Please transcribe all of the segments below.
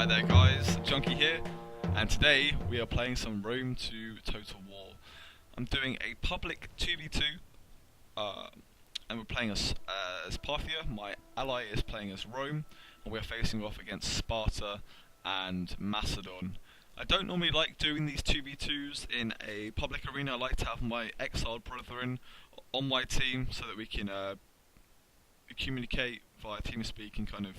there guys, Junky here, and today we are playing some Rome 2 Total War. I'm doing a public 2v2, and we're playing as Parthia. My ally is playing as Rome, and we are facing off against Sparta and Macedon. I don't normally like doing these 2v2s in a public arena. I like to have my exiled brethren on my team so that we can communicate via TeamSpeak and kind of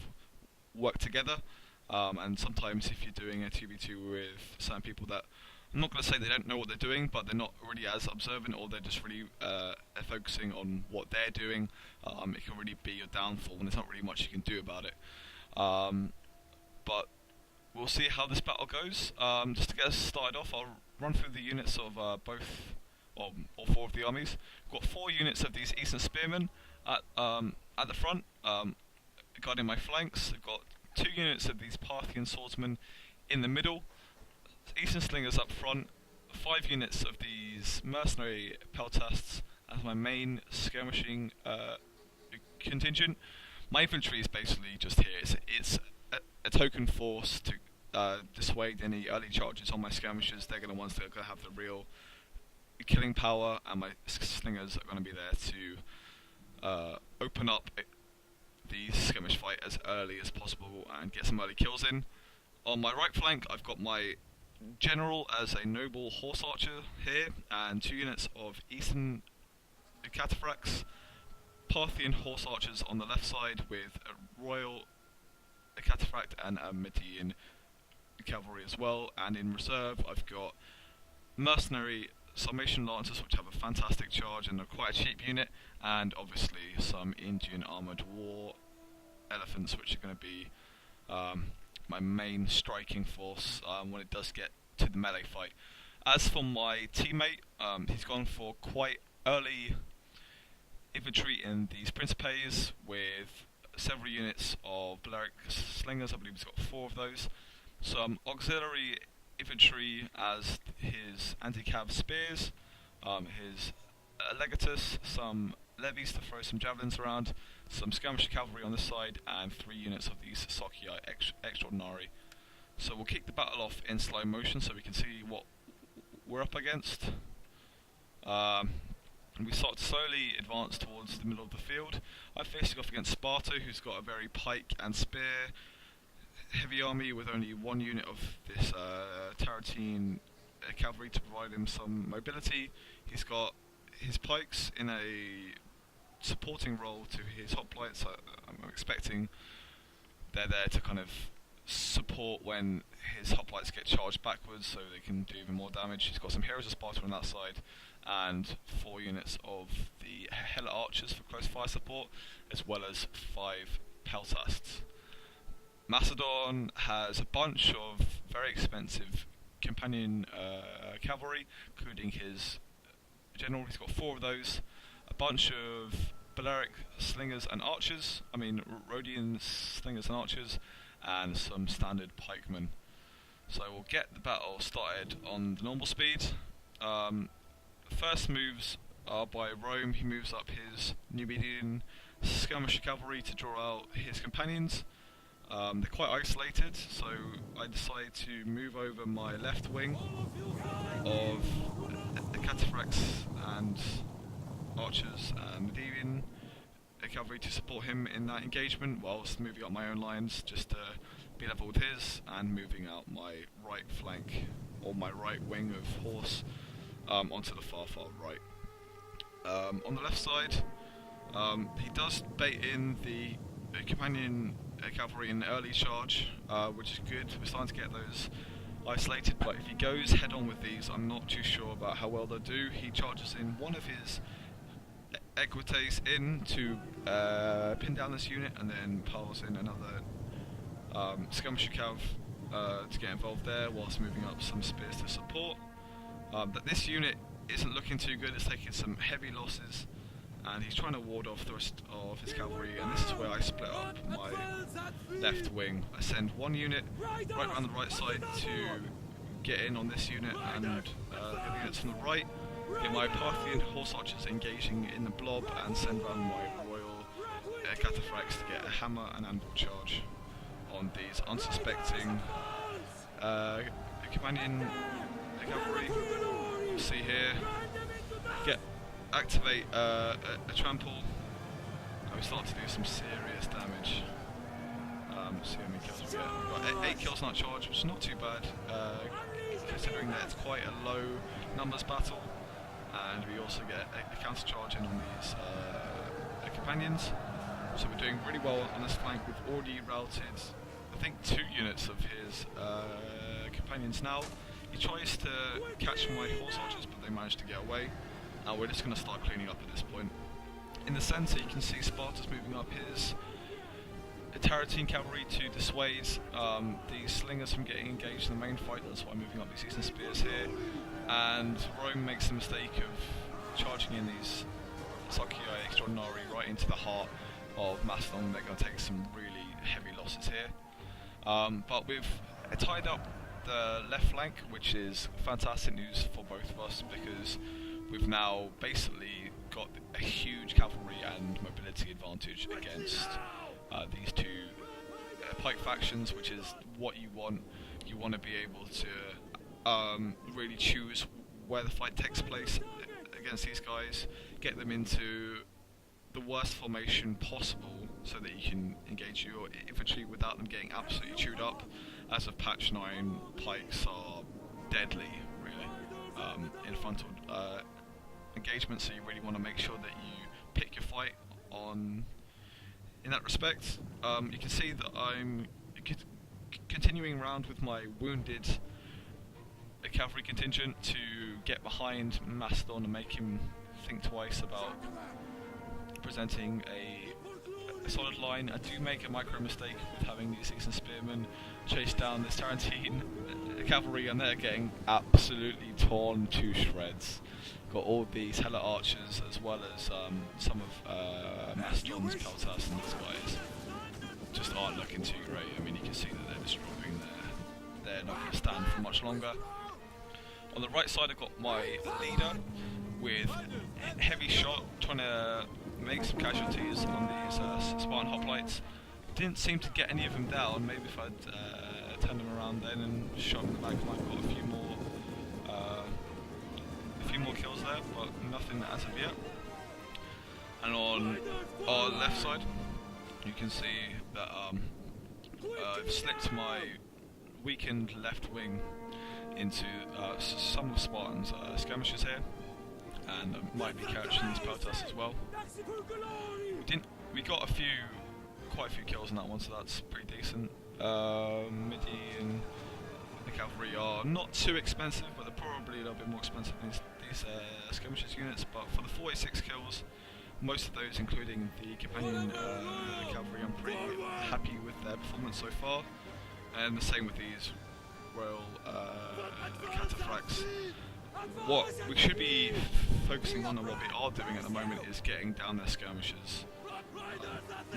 work together. And sometimes if you're doing a 2v2 with certain people that, I'm not going to say they don't know what they're doing, but they're not really as observant, or they're just really focusing on what they're doing, it can really be your downfall and there's not really much you can do about it. But we'll see how this battle goes. Just to get us started off, I'll run through the units of all four of the armies. We've got 4 units of these Eastern Spearmen at the front, guarding my flanks. I've got 2 units of these Parthian swordsmen in the middle, Eastern Slingers up front, 5 units of these mercenary peltasts as my main skirmishing contingent. My infantry is basically just here. It's a token force to dissuade any early charges on my skirmishers. They're the ones that are going to have the real killing power, and my slingers are going to be there to open up the skirmish fight as early as possible and get some early kills in. On my right flank, I've got my general as a noble horse archer here, and 2 units of Eastern cataphracts, Parthian horse archers on the left side with a royal cataphract and a Median cavalry as well. And in reserve, I've got mercenary Sarmatian lancers, which have a fantastic charge and are quite a cheap unit, and obviously some Indian armoured war elephants, which are going to be my main striking force when it does get to the melee fight. As for my teammate, he's gone for quite early infantry in these Principes with several units of Balearic slingers. I believe he's got 4 of those. Some auxiliary infantry as his anti-cav spears, his legatus, some levies to throw some javelins around, some skirmisher cavalry on this side, and 3 units of these Socii extraordinary. So we'll kick the battle off in slow motion so we can see what we're up against. And we start to slowly advance towards the middle of the field. I'm facing off against Sparta, who's got a very pike and spear heavy army with only 1 unit of this Tarentine cavalry to provide him some mobility. He's got his pikes in a supporting role to his hoplites. I'm expecting they're there to kind of support when his hoplites get charged backwards so they can do even more damage. He's got some heroes of Sparta on that side, and 4 units of the Hella archers for close fire support, as well as 5 peltasts. Macedon has a bunch of very expensive companion cavalry, including his general. He's got 4 of those, a bunch of Balearic slingers and archers, Rhodian slingers and archers, and some standard pikemen. So we'll get the battle started on the normal speed. First moves are by Rome. He moves up his Numidian skirmisher cavalry to draw out his companions. They're quite isolated, so I decide to move over my left wing of the cataphracts and archers and Median cavalry to support him in that engagement, whilst moving up my own lines just to be level with his, and moving out my right flank, or my right wing of horse, onto the far right. On the left side, he does bait in the companion cavalry in early charge, which is good. We're starting to get those isolated, but if he goes head on with these, I'm not too sure about how well they'll do. He charges in one of his equites in to pin down this unit, and then piles in another skirmisher cav to get involved there, whilst moving up some spears to support. But this unit isn't looking too good. It's taking some heavy losses, and he's trying to ward off the rest of his cavalry, and this is where I split up my left wing. I send 1 unit right around the right side to get in on this unit, and the other units from the right get my Parthian horse archers engaging in the blob, and send round my royal cataphracts to get a hammer and anvil charge. on these unsuspecting companion cavalry. You see here, activate a trample, and we start to do some serious damage. See how many kills we get. We've got 8 kills on that charge, which is not too bad, considering that it's quite a low numbers battle, and we also get a counter charge in on these companions. So we're doing really well on this flank. We've already routed, I think, 2 units of his companions now. He tries to catch my horse archers, but they manage to get away. Now we're just going to start cleaning up at this point. In the centre, you can see Sparta's moving up his Tarentine cavalry to dissuade these slingers from getting engaged in the main fight. That's why I'm moving up these Eastern Spears here. And Rome makes the mistake of charging in these Socii Extraordinari right into the heart of Macedon. They're going to take some really heavy losses here. But we've tied up the left flank, which is fantastic news for both of us, because we've now basically got a huge cavalry and mobility advantage against these 2 pike factions, which is what you want. You want to be able to really choose where the fight takes place against these guys, get them into the worst formation possible so that you can engage your infantry without them getting absolutely chewed up. As of patch 9, pikes are deadly, really, in frontal engagement, so you really want to make sure that you pick your fight on in that respect. You can see that I'm continuing around with my wounded cavalry contingent to get behind Macedon and make him think twice about presenting a solid line. I do make a micro mistake with having these Eastern Spearmen chase down this Tarentine cavalry, and they're getting absolutely torn to shreds. Got all these Hella archers as well as some of Macedon's peltas, and these guys just aren't looking too great. I mean, you can see that they're just dropping there. They're not going to stand for much longer. On the right side, I've got my leader with heavy shot, trying to make some casualties on these Spartan hoplites. Didn't seem to get any of them down. Maybe if I'd turned them around then and shot them in the back, I might have got a few more kills there, but nothing as of yet. And on our left side, you can see that I've slipped my weakened left wing into some of Spartan's skirmishers here, and I might be catching these peltas as well. We got quite a few kills on that one, so that's pretty decent. Midi and the cavalry are not too expensive, but they're probably a little bit more expensive than these skirmishers units. But for the 46 kills, most of those, including the companion cavalry, I'm pretty happy with their performance so far. And the same with these royal cataphracts. What we should be focusing on, and what we are doing at the moment, is getting down their skirmishers.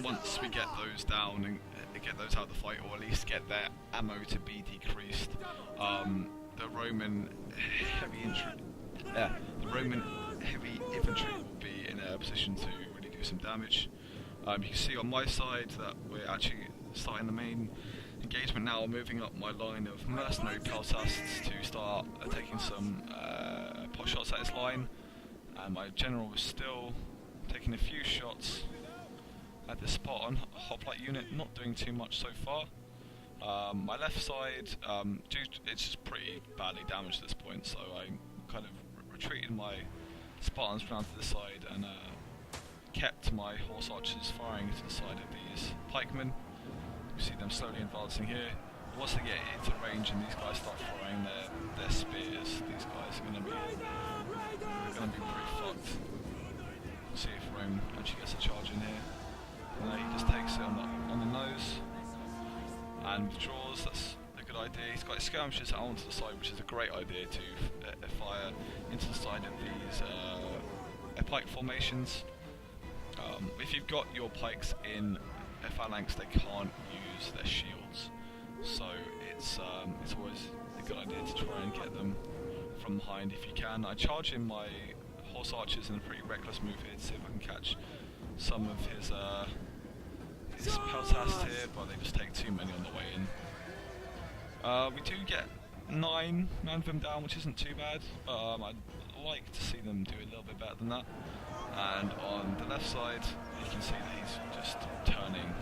Once we get those down and get those out of the fight, or at least get their ammo to be decreased, the Roman heavy infantry will be in a position to really do some damage. You can see on my side that we're actually starting the main engagement now, moving up my line of mercenary peltas to start taking some pot shots at his line. And my general was still taking a few shots at the Spartan hoplite unit, not doing too much so far. My left side, it's just pretty badly damaged at this point, so I kind of retreated my Spartans round to the side and kept my horse archers firing to the side of these pikemen. You see them slowly advancing here. Once they get into range and these guys start throwing their spears, these guys are going to be pretty fucked. See if Rome actually gets a charge in here. And he just takes it on the nose and withdraws. That's a good idea. He's got his skirmishers out onto the side, which is a great idea to fire into the side of these pike formations. If you've got your pikes in a phalanx, they can't use their shields, so it's always a good idea to try and get them from behind if you can. I charge in my horse archers in a pretty reckless move here to see if I can catch some of his these peltasts here, but they just take too many on the way in. We do get 9 of them down, which isn't too bad, but I'd like to see them do a little bit better than that. And on the left side, you can see that he's just turning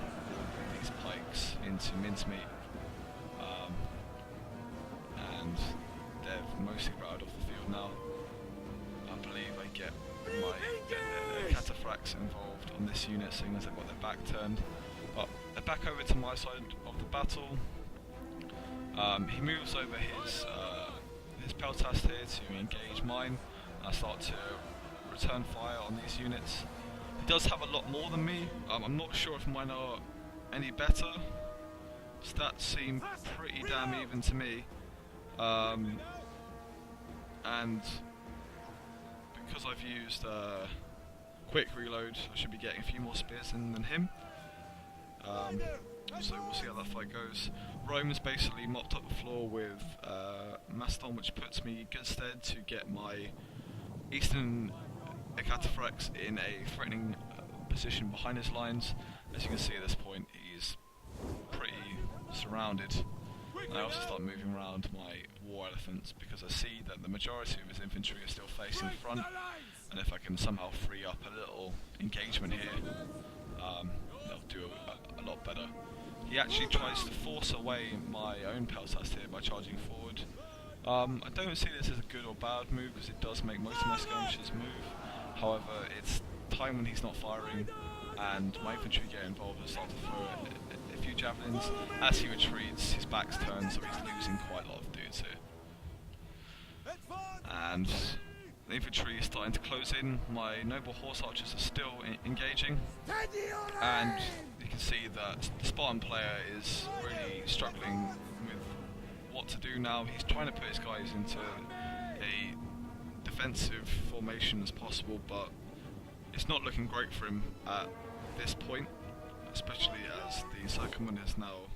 these pikes into mincemeat, and they've mostly routed off the field now. I believe I get my cataphracts involved on this unit, seeing as they've got their back turned. But they're back over to my side of the battle. He moves over his peltast here to engage mine. I start to return fire on these units. He does have a lot more than me. I'm not sure if mine are any better. Stats seem pretty damn even to me. And because I've used quick reload, I should be getting a few more spears in than him. So we'll see how that fight goes. Rome's basically mopped up the floor with Macedon, which puts me in good stead to get my eastern cataphracts in a threatening position behind his lines. As you can see at this point, he's pretty surrounded. And I also start moving around my war elephants because I see that the majority of his infantry are still facing the front, and if I can somehow free up a little engagement here, they'll do a lot better. He actually tries to force away my own peltast here by charging forward. I don't see this as a good or bad move because it does make most of my skirmishers move. However, it's time when he's not firing and my infantry get involved and start to throw a few javelins. As he retreats, his back's turned, so he's losing quite a lot of dudes here. And the infantry is starting to close in. My noble horse archers are still engaging, and you can see that the Spartan player is really struggling with what to do now. He's trying to put his guys into a defensive formation as possible, but it's not looking great for him at this point, especially as the circumvent is now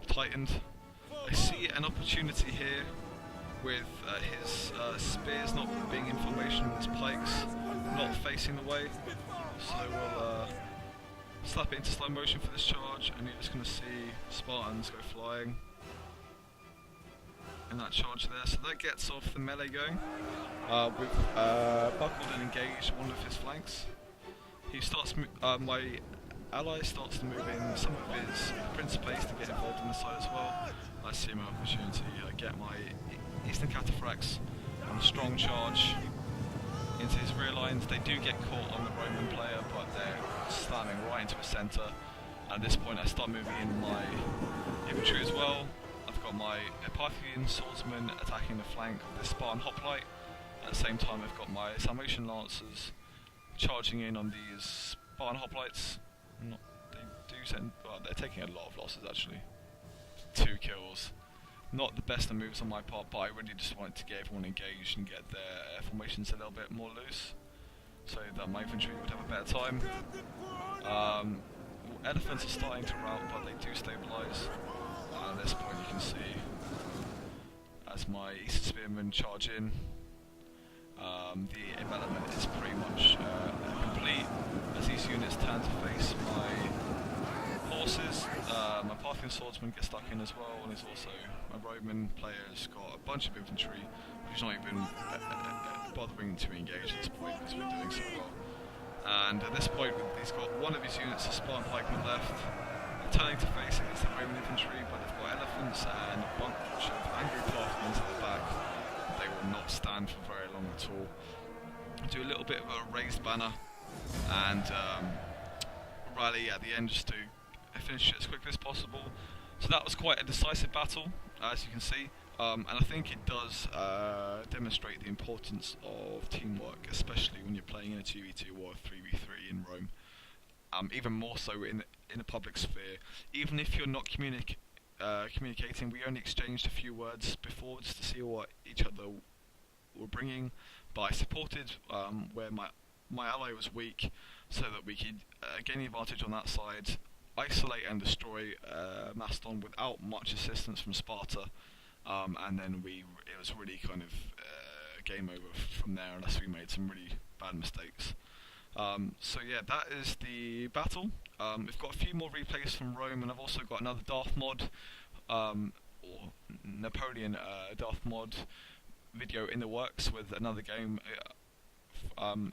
tightened. I see an opportunity here with his spears not being in formation, his pikes not facing the way, so we'll slap it into slow motion for this charge, and you're just going to see Spartans go flying in that charge there. So that gets off the melee going. We've buckled and engaged one of his flanks. He starts, my ally starts to move in some of his principes to get involved on the side as well. I see my opportunity. I get my eastern cataphracts on a strong charge into his rear lines. They do get caught on the Roman player, but they're slamming right into his centre. At this point I start moving in my infantry as well. I've got my Parthian swordsmen attacking the flank of the Spartan hoplite. At the same time I've got my Sarmatian lancers charging in on these Spartan hoplites. They're taking a lot of losses actually. 2 kills. Not the best of moves on my part, but I really just wanted to get everyone engaged and get their formations a little bit more loose, so that my infantry would have a better time. Elephants are starting to rout, but they do stabilise. At this point you can see, as my Eastern Spearmen charge in, the envelopment is pretty much complete, as these units turn to face my horses. My Parthian swordsman gets stuck in as well, and he's also, my Roman player's got a bunch of infantry, who's not even bothering to engage at this point because we're doing so well. And at this point he's got one of his units, a Spartan pikeman left, turning to face against the Roman infantry, but they've got elephants and a bunch of angry Parthians at the back. They will not stand for very long at all. Do a little bit of a raised banner and rally at the end just to finish it as quickly as possible. So that was quite a decisive battle, as you can see, and I think it does demonstrate the importance of teamwork, especially when you're playing in a 2v2 or a 3v3 in Rome. Even more so in a public sphere. Even if you're not communicating, we only exchanged a few words before just to see what each other were bringing, but I supported where my ally was weak, so that we could gain the advantage on that side, isolate and destroy Macedon without much assistance from Sparta, and then it was really kind of game over from there, unless we made some really bad mistakes. So yeah, that is the battle. We've got a few more replays from Rome, and I've also got another Darth mod, or Napoleon Darth mod video in the works with another game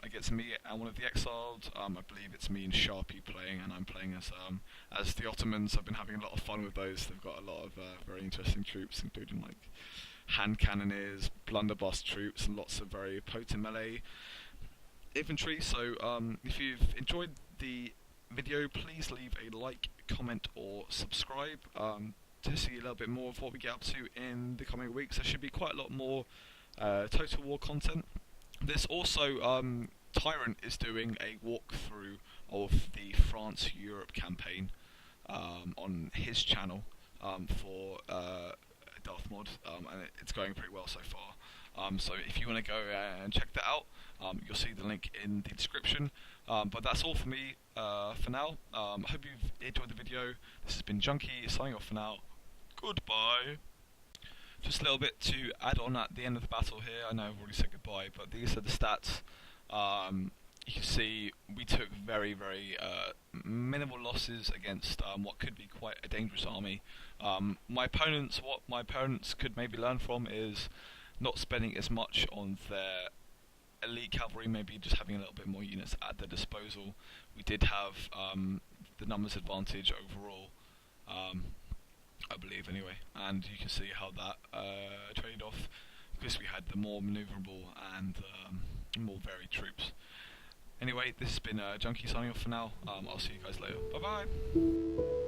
against me and one of the exiled. I believe it's me and Sharpie playing, and I'm playing as the Ottomans. I've been having a lot of fun with those. They've got a lot of very interesting troops, including like hand cannoneers, blunderbuss troops, and lots of very potent melee infantry. So if you've enjoyed the video, please leave a like, comment, or subscribe to see a little bit more of what we get up to in the coming weeks. There should be quite a lot more Total War content. There's also Tyrant is doing a walkthrough of the France-Europe campaign on his channel for Darth Mod, and it's going pretty well so far. So if you want to go and check that out, you'll see the link in the description. But that's all for me for now. I hope you've enjoyed the video. This has been Junky, signing off for now. Goodbye. Just a little bit to add on at the end of the battle here. I know I've already said goodbye, but these are the stats. You can see we took very, very minimal losses against what could be quite a dangerous army. What my opponents could maybe learn from is not spending as much on their elite cavalry, maybe just having a little bit more units at their disposal. We did have the numbers advantage overall, I believe anyway, and you can see how that traded off because we had the more manoeuvrable and more varied troops. Anyway, this has been Junky signing off for now. I'll see you guys later. Bye bye.